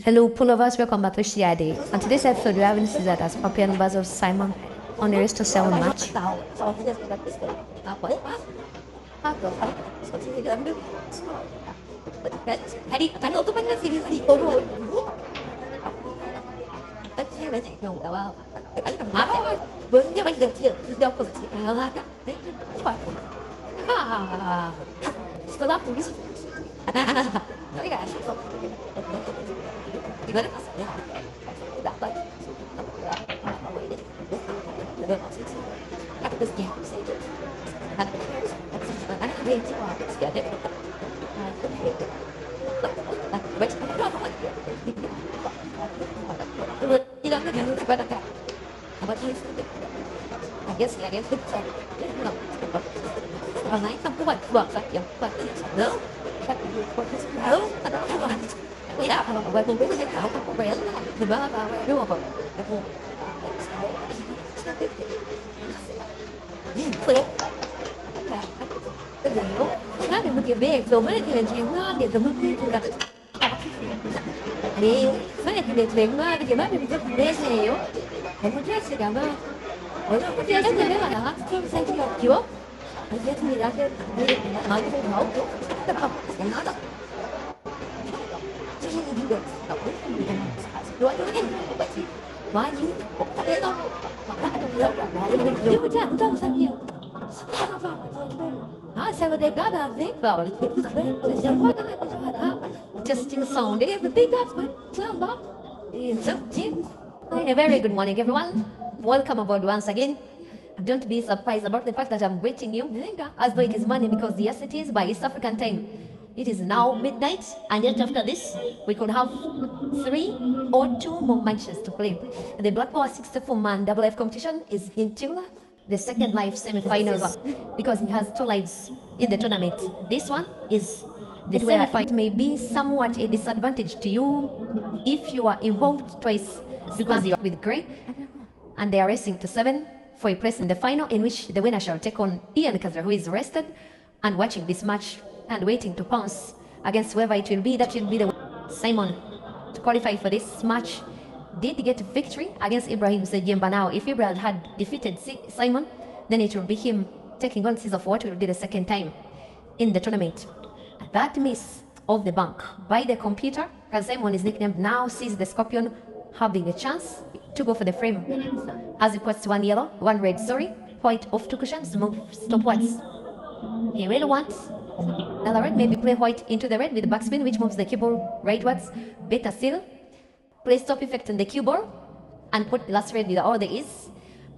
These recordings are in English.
Hello, pullovers, welcome back to Shile. On today's episode, we have in Caesar as Scorpion versus Simon on the rest of 7 match. Testing sound. A very good morning, everyone. Welcome aboard once again. Don't be surprised about the fact that I'm greeting you as though it is morning, because yes, it is by East African time. It is now midnight, and yet after this, we could have 3 or 2 more matches to play. The Black Power 64-man double life competition is into the second live semi-finals, because it has 2 lives in the tournament. This one is the semi-final. May be somewhat a disadvantage to you if you are involved twice, because you are with Grey, and they are racing to 7 for a place in the final, in which the winner shall take on Ian Kazra, who is rested and watching this match and waiting to pounce against whoever it will be. That will be the Simon to qualify for this match. Did get victory against Ibrahim Sejemba. Now, if Ibrahim had defeated Simon, then it will be him taking on Caesar for what will be the second time in the tournament. That miss of the bank by the computer, as Simon is nicknamed, now sees the Scorpion having a chance to go for the frame, as it puts 1 yellow, 1 red, white off 2 cushions, move stopwards. He really wants another red, maybe play white into the red with the backspin, which moves the cue ball rightwards. Better still, play stop effect on the cue ball and put the last red with all the is,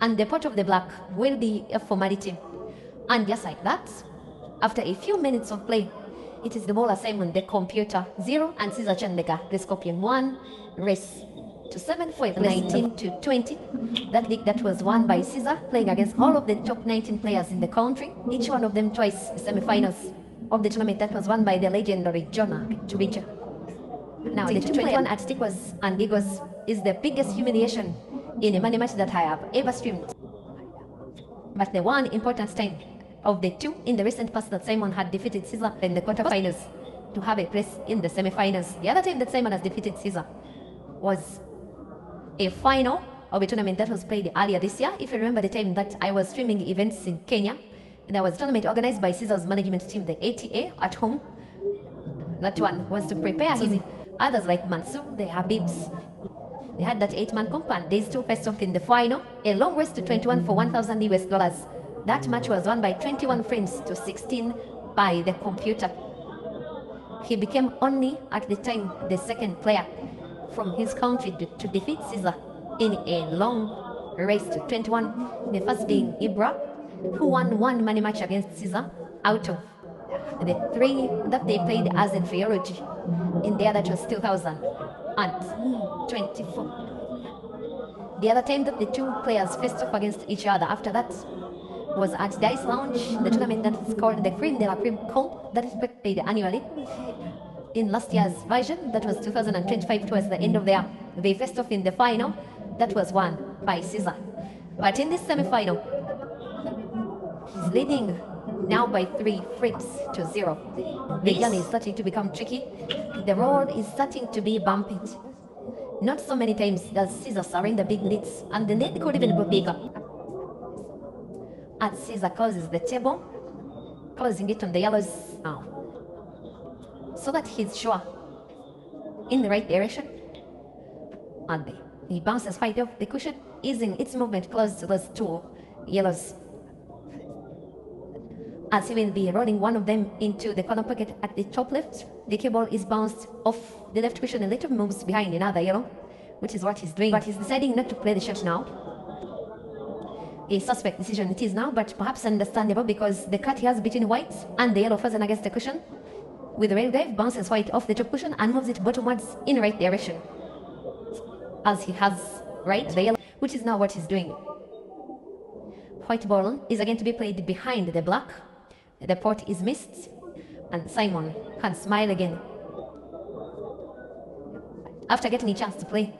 and the pot of the black will be a formality. And just like that, after a few minutes of play, it is the ball assignment, the computer 0 and Caesar Chandeka, the Scorpion 1, race to 7 for 19 to 20. That league that was won by Caesar, playing against all of the top 19 players in the country, each one of them twice semi-finals of the tournament. That was won by the legendary Jonah Chubicha. Now the 221 at Stickers and Giggles is the biggest humiliation in a money match that I have ever streamed. But the one important time of the 2 in the recent past that Simon had defeated Caesar in the quarterfinals to have a place in the semi-finals. The other time that Simon has defeated Caesar was a final of a tournament that was played earlier this year. If you remember the time that I was streaming events in Kenya, there was a tournament organized by Caesar's management team, the ATA, at home. That one was to prepare his others like Mansour, the Habibs. They had that 8-man comp, and they still faced off in the final. A long race to 21 for $1,000 US. That match was won by 21 frames to 16 by the computer. He became only at the time the second player from his country to defeat Caesar in a long race to 21. The first being Ibra, who won 1 money match against Caesar out of the 3 that they played as inferiority. In the other, it was 2024. The other time that the 2 players faced off against each other after that was at Dice Lounge, the tournament that is called the Cream de la Cream Comp, that is played annually. In last year's version, that was 2025, towards the end of the year, they faced off in the final. That was won by Caesar. But in this semi-final, he's leading now by 3 frames to 0. The yell is starting to become tricky. The road is starting to be bumpy. Not so many times does Caesar surrender big leads, and the lead could even be bigger. As Caesar closes the table, closing it on the yellows now, so that he's sure in the right direction. And he bounces right off the cushion, easing its movement close to those two yellows, as he will be rolling one of them into the corner pocket at the top left. The cue ball is bounced off the left cushion and later moves behind another yellow, which is what he's doing, but he's deciding not to play the shot now. A suspect decision it is now, but perhaps understandable because the cut he has between white and the yellow frozen against the cushion. With the rail drive, bounces white off the top cushion and moves it bottomwards in right direction, as he has right the yellow, which is now what he's doing. White ball is again to be played behind the black. The pot is missed, and Simon can smile again after getting a chance to play.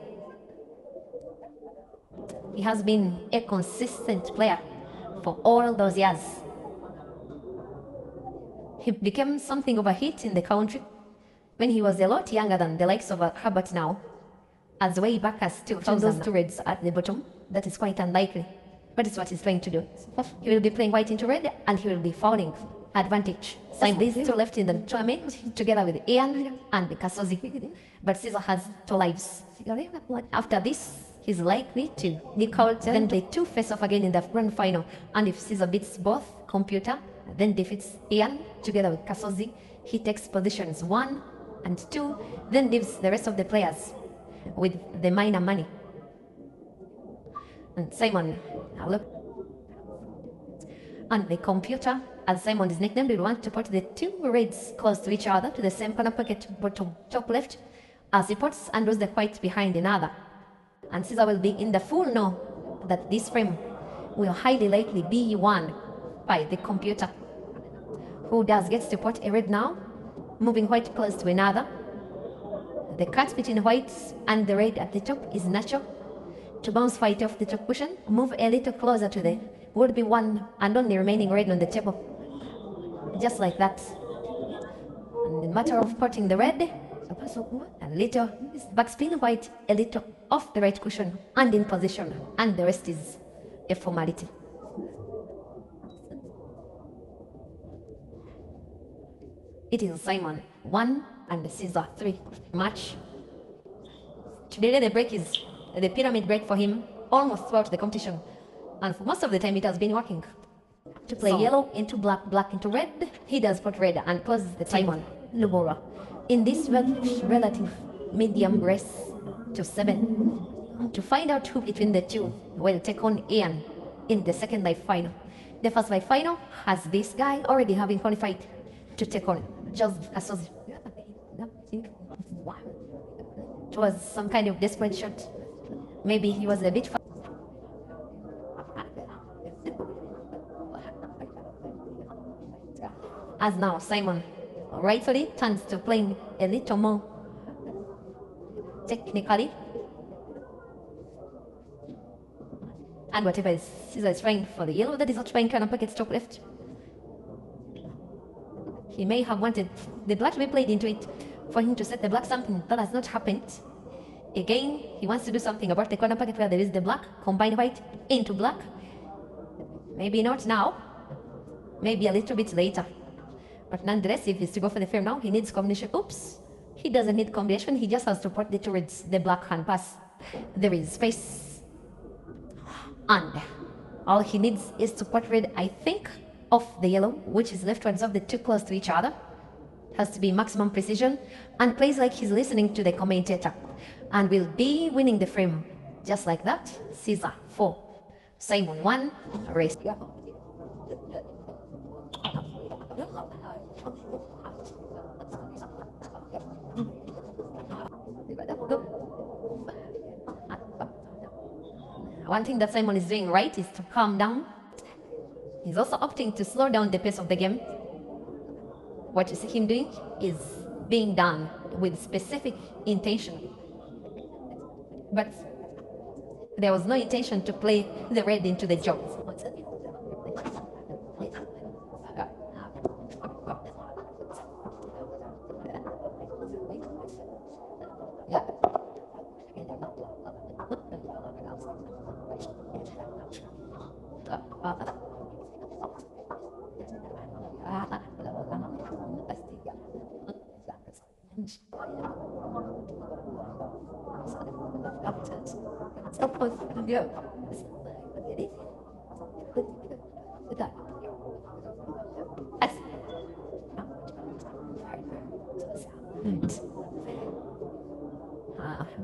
He has been a consistent player for all those years. He became something of a hit in the country when he was a lot younger than the likes of Herbert now, as way back as 2000. Those two reds at the bottom, that is quite unlikely, but it's what he's trying to do. He will be playing white into red, and he will be fouling advantage. Simon these two left in the tournament together with Ian and Kasozi, but Caesar has 2 lives. After this, he's likely to nick out, then play 2 face-off again in the grand final, and if Caesar beats both computer, then defeats Ian together with Kasozi, he takes positions 1 and 2, then leaves the rest of the players with the minor money. And Simon, look, and the computer, as Simon is nicknamed, will want to put the 2 reds close to each other to the same corner pocket bottom top left, as he puts and rows the white behind another. And Caesar will be in the full know that this frame will highly likely be won by the computer, who does gets to put a red now, moving white close to another. The cut between white and the red at the top is natural. To bounce white off the top cushion, move a little closer to the would-be one and only remaining red on the table. Just like that. And in matter of putting the red, a little backspin white, a little off the right cushion and in position, and the rest is a formality. It is Simon 1 and Caesar 3 match. Today the break is the pyramid break for him almost throughout the competition, and for most of the time it has been working. To play yellow into black, black into red, he does put red and closes the Simon Lubulwa in this relative medium race to 7 to find out who between the two will take on Ian in the second live final. The first live final has this guy already having qualified to take on just Kasozi. It was some kind of desperate shot. Maybe he was a bit fast. As now Simon rightfully turns to playing a little more technically, and whatever Caesar is trying for the yellow that is not trying corner pocket top left, he may have wanted the black to be played into it for him to set the black something that has not happened. Again, he wants to do something about the corner pocket where there is the black, combine white into black. Maybe not now, maybe a little bit later. But nonetheless, if he's to go for the frame now, he needs combination. Oops, he doesn't need combination, he just has to put the towards the black hand pass. There is space. And all he needs is to put red, I think, off the yellow, which is leftwards of the two close to each other. Has to be maximum precision and plays like he's listening to the commentator, and will be winning the frame just like that. Caesar 4, Simon 1, race. One thing that Simon is doing right is to calm down. He's also opting to slow down the pace of the game. What you see him doing is being done with specific intention. But there was no intention to play the red into the jaws.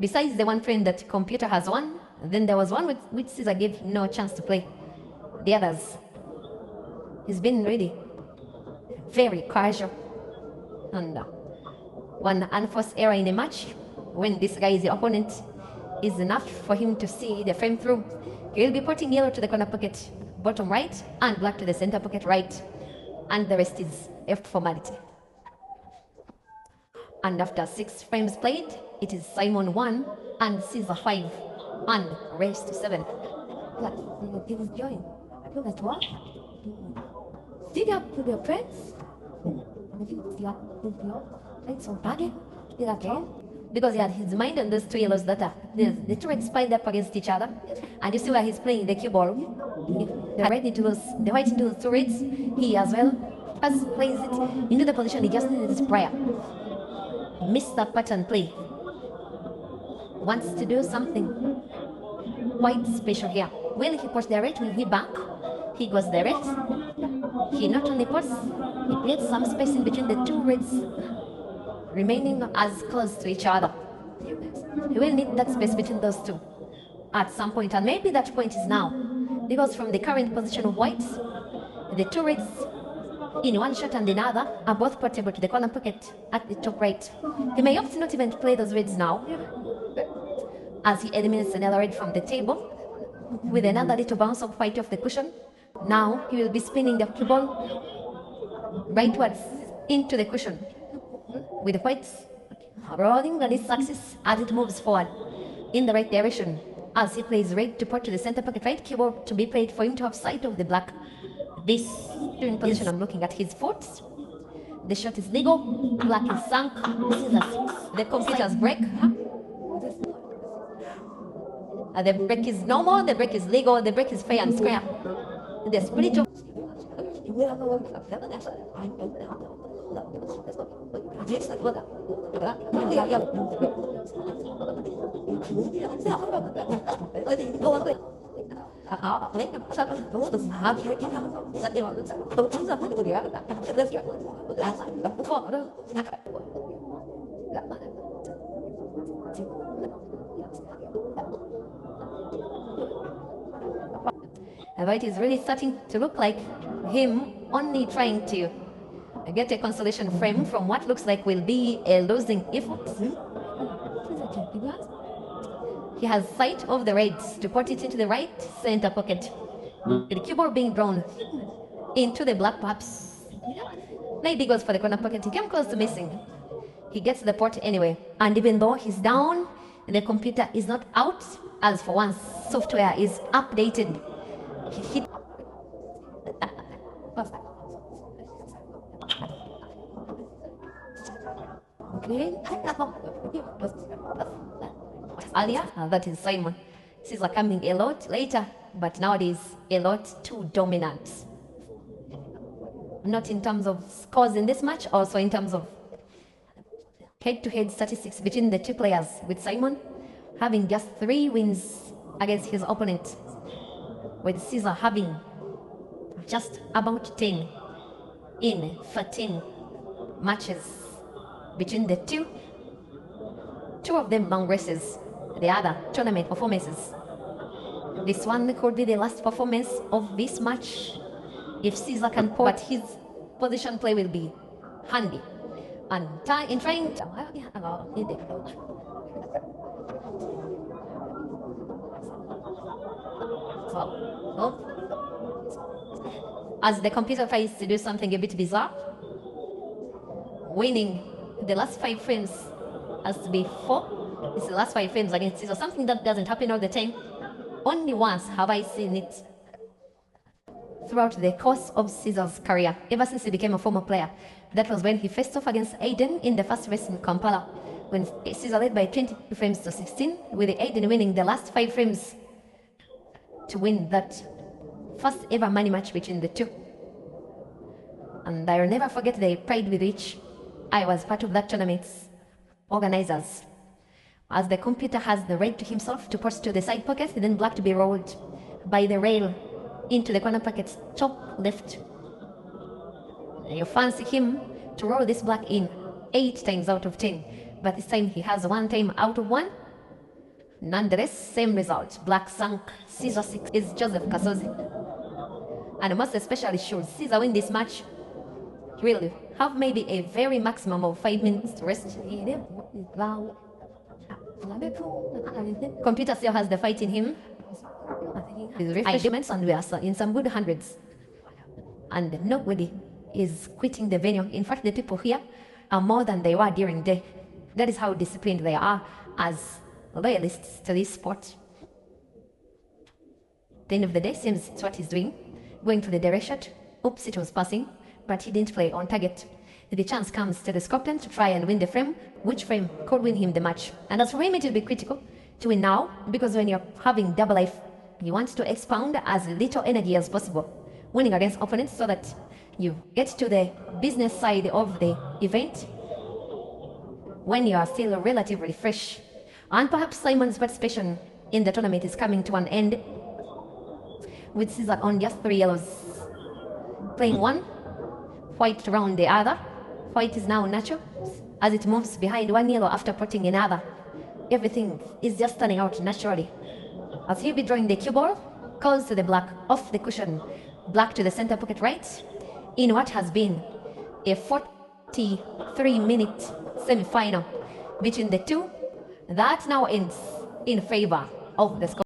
Besides the one friend that computer has won, then there was one which Caesar gave no chance to play. The others, he's been really very casual. And one unforced error in the match, when this guy is the opponent, is enough for him to see the frame through. He will be putting yellow to the corner pocket bottom right and black to the center pocket right, and the rest is left formality. And after 6 frames played, it is Simon 1 and Caesar 5 and race to 7. He was joined. I feel that what? Did you have your friends? Because he had his mind on those 2 yellows that are the 2 reds piled up against each other, and you see where he's playing the cue ball. The white into those 2 reds. He as well as plays it into the position he just needed it prior. Missed that pattern play. Wants to do something quite special here. When he puts the red, when he back, he goes the red. He not only puts, he creates some space in between the 2 reds, remaining as close to each other. He will need that space between those 2 at some point, and maybe that point is now, because from the current position of whites, the 2 reds in one shot and another are both portable to the corner pocket at the top right. He may opt not even to play those reds now, as he eliminates another red from the table with another little bounce of white off the cushion. Now he will be spinning the cue ball rightwards into the cushion, with the whites rolling on its axis as it moves forward in the right direction, as he plays red to put to the center pocket right cue ball to be played for him to have sight of the black. This in position, I'm looking at his foot. The shot is legal, black is sunk. This is the computer's break. The break is normal, the break is legal, the break is fair and square. The spiritual. It is really starting to look like him only trying to get a consolation frame from what looks like will be a losing effort. He has sight of the reds to put it into the right center pocket, with the cue ball being drawn into the black, perhaps. Maybe goes for the corner pocket. He came close to missing. He gets the pot anyway, and even though he's down, the computer is not out, as for once software is updated. He hit. Earlier, that is Simon. Caesar coming a lot later, but nowadays a lot too dominant. Not in terms of scores in this match, also in terms of head-to-head statistics between the 2 players, with Simon having just 3 wins against his opponent, with Caesar having just about 10 in 13 matches between the 2. 2 of them long races, the other tournament performances. This one could be the last performance of this match if Caesar can pull, but his position play will be handy. And in trying to... As the computer tries to do something a bit bizarre, winning the last 5 frames has to be 4. It's the last 5 frames against Caesar, something that doesn't happen all the time. Only once have I seen it throughout the course of Caesar's career, ever since he became a former player. That was when he faced off against Aiden in the first race in Kampala, when Caesar led by 20 frames to 16, with Aiden winning the last 5 frames to win that first ever money match between the two. And I'll never forget the pride with which I was part of that tournament's organizers. As the computer has the right to himself to put to the side pocket, then black to be rolled by the rail into the corner pocket, top left. You fancy him to roll this black in 8 times out of 10, but this time he has 1 time out of 1. Nonetheless, same result. Black sunk. Caesar 6 is Joseph Kasozi. And most especially should Caesar win this match, he will have maybe a very maximum of 5 minutes to rest. Computer still has the fight in him. His refreshments, and we are in some good hundreds. And nobody is quitting the venue. In fact, the people here are more than they were during day. That is how disciplined they are as loyalists to this sport. The end of the day seems it's what he's doing. Going to the direct shot. Oops, it was passing, but he didn't play on target. The chance comes to the Scorpion to try and win the frame, which frame could win him the match. And as for him, it will be critical to win now, because when you're having double life, you want to expound as little energy as possible, winning against opponents so that you get to the business side of the event when you are still relatively fresh. And perhaps Simon's participation in the tournament is coming to an end, with Caesar on just 3 yellows. Playing 1, white around the other. White is now natural as it moves behind 1 yellow after putting another. Everything is just turning out naturally. As he'll be drawing the cue ball, calls to the black off the cushion. Black to the center pocket right, in what has been a 43-minute semi-final between the two. That now ends in favor of the Scorpion.